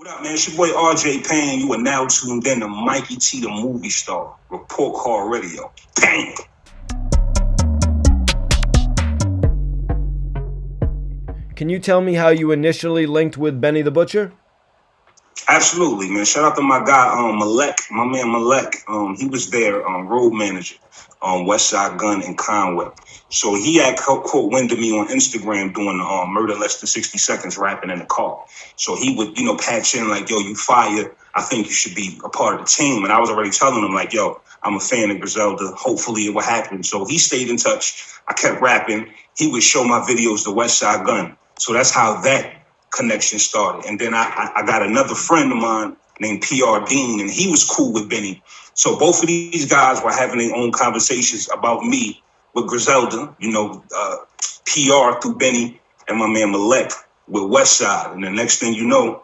What up, man? It's your boy RJ Payne. You are now tuned in to Mikey T, the movie star. Report Call Radio. Payne. Can you tell me how you initially linked with Benny the Butcher? Absolutely, man. Shout out to my guy, Malek, my man Malek. He was there, road manager, West Side Gun in Conway. So he had caught wind of me on Instagram doing Murder Less Than 60 Seconds rapping in the car. So he would, patch in like, yo, you fire. I think you should be a part of the team. And I was already telling him like, yo, I'm a fan of Griselda. Hopefully it will happen. So he stayed in touch. I kept rapping. He would show my videos to West Side Gun. So that's how that connection started. And then I got another friend of mine named PR Dean, and he was cool with Benny. So both of these guys were having their own conversations about me with Griselda, PR through Benny and my man Malek with Westside. And the next thing you know,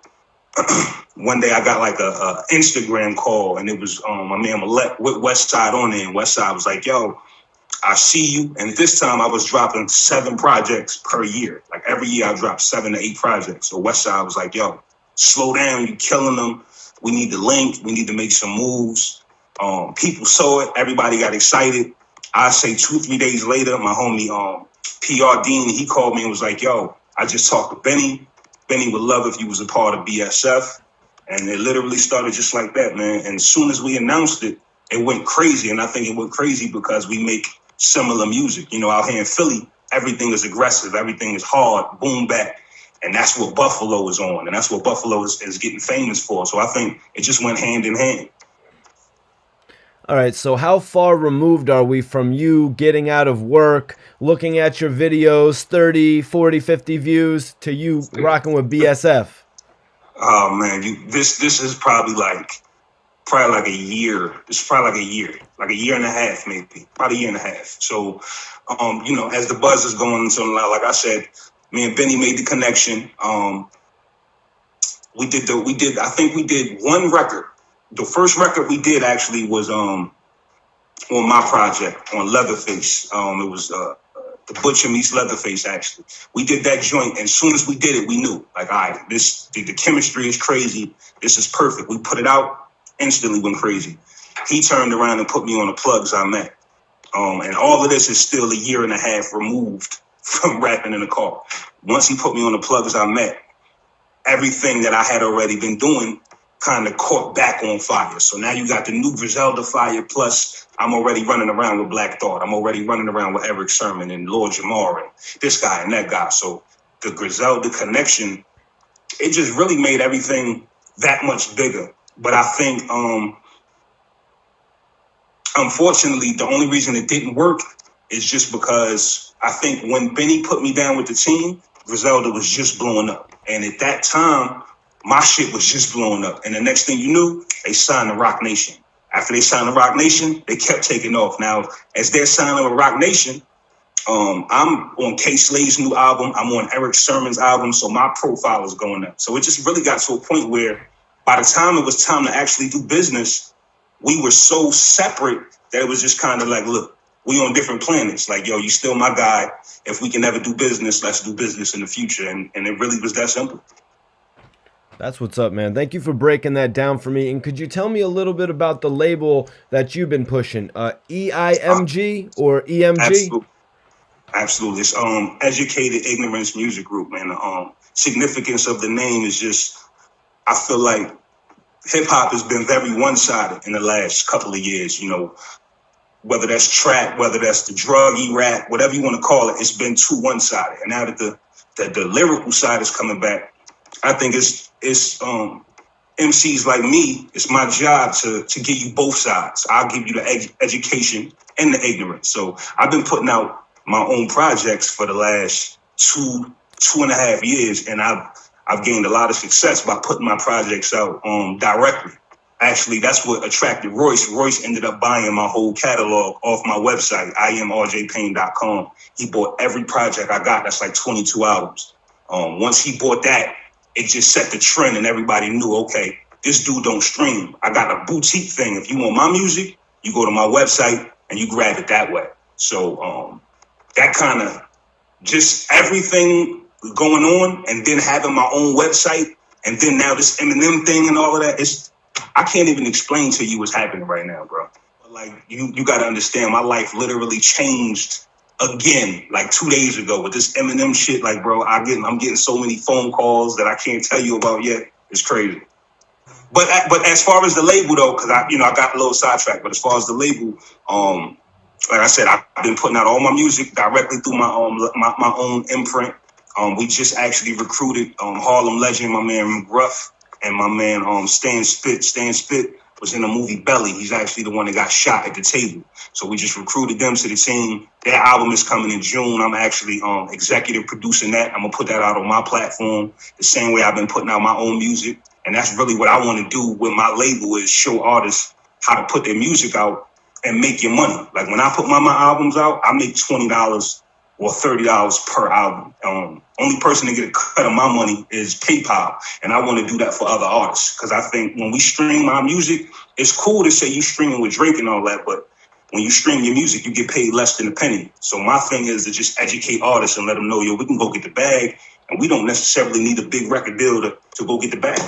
one day I got like a Instagram call, and it was my man Malek with Westside on there. And Westside was like, yo, I see you. And at this time I was dropping 7 projects per year. Like every year I dropped 7 to 8 projects. So Westside was like, yo, slow down, you killing them. We need to link, we need to make some moves. People saw it, everybody got excited. I say 2-3 days later, my homie PR Dean, he called me and was like, yo, I just talked to Benny. Benny would love if you was a part of BSF. And it literally started just like that, man. And as soon as we announced it, it went crazy. And I think it went crazy because we make similar music. Out here in Philly, everything is aggressive, everything is hard, boom back. And that's what Buffalo is on. And that's what Buffalo is getting famous for. So I think it just went hand in hand. All right, so how far removed are we from you getting out of work, looking at your videos, 30, 40, 50 views, to you rocking with BSF? Oh, man, this is probably like a year. It's probably like a year and a half, maybe, about a year and a half. So, as the buzz is going so loud, like I said, me and Benny made the connection. I think we did one record. The first record we did actually was on my project on Leatherface. It was the Butcher meets Leatherface, actually. We did that joint, and as soon as we did it, we knew, like, all right, the chemistry is crazy. This is perfect. We put it out, instantly went crazy. He turned around and put me on the plugs I met. And all of this is still a year and a half removed from rapping in the car. Once he put me on the plugs I met, everything that I had already been doing kind of caught back on fire. So now you got the new Griselda fire, plus I'm already running around with Black Thought. I'm already running around with Eric Sermon and Lord Jamar and this guy and that guy. So the Griselda connection, it just really made everything that much bigger. But I think, unfortunately, the only reason it didn't work is just because I think when Benny put me down with the team, Griselda was just blowing up. And at that time, my shit was just blowing up. And the next thing you knew, they signed to Rock Nation. After they signed to Rock Nation, they kept taking off. Now, as they're signing with Rock Nation, I'm on K Slade's new album. I'm on Eric Sermon's album. So my profile is going up. So it just really got to a point where by the time it was time to actually do business, we were so separate that it was just kind of like, look, we on different planets. Like, yo, you still my guy. If we can ever do business, let's do business in the future. And it really was that simple. That's what's up, man. Thank you for breaking that down for me. And could you tell me a little bit about the label that you've been pushing? EIMG or EMG? Absolutely. It's Educated Ignorance Music Group, man. The significance of the name is just, I feel like hip hop has been very one-sided in the last couple of years, whether that's trap, whether that's the druggy rap, whatever you want to call it, it's been too one-sided. And now that the lyrical side is coming back, I think it's MCs like me, it's my job to give you both sides. I'll give you the education and the ignorance. So I've been putting out my own projects for the last 2.5 years, and I've gained a lot of success by putting my projects out directly. Actually, that's what attracted Royce. Royce ended up buying my whole catalog off my website, EIMG.com. He bought every project I got. That's like 22 albums. Once he bought that, it just set the trend and everybody knew, okay, this dude don't stream. I got a boutique thing. If you want my music, you go to my website and you grab it that way. So that kind of just everything going on, and then having my own website And then now this Eminem thing and all of that, I can't even explain to you what's happening right now, bro. Like you got to understand, my life literally changed again like 2 days ago with this Eminem shit. Like, bro, I'm getting so many phone calls that I can't tell you about yet. It's crazy. But as far as the label though, because I got a little sidetracked. But as far as the label, like I said, I've been putting out all my music directly through my own imprint. We just actually recruited Harlem legend, my man Ruff, and my man Stan Spit. Stan Spit was in the movie Belly. He's actually the one that got shot at the table. So we just recruited them to the team. Their album is coming in June. I'm actually executive producing that. I'm gonna put that out on my platform the same way I've been putting out my own music. And that's really what I want to do with my label, is show artists how to put their music out and make your money. Like when I put my albums out, I make $20 or $30 per album. Only person to get a cut of my money is PayPal, and I want to do that for other artists, because I think when we stream our music, it's cool to say you streaming with Drake and all that, but when you stream your music, you get paid less than a penny. So my thing is to just educate artists and let them know, yo, we can go get the bag, and we don't necessarily need a big record deal to go get the bag.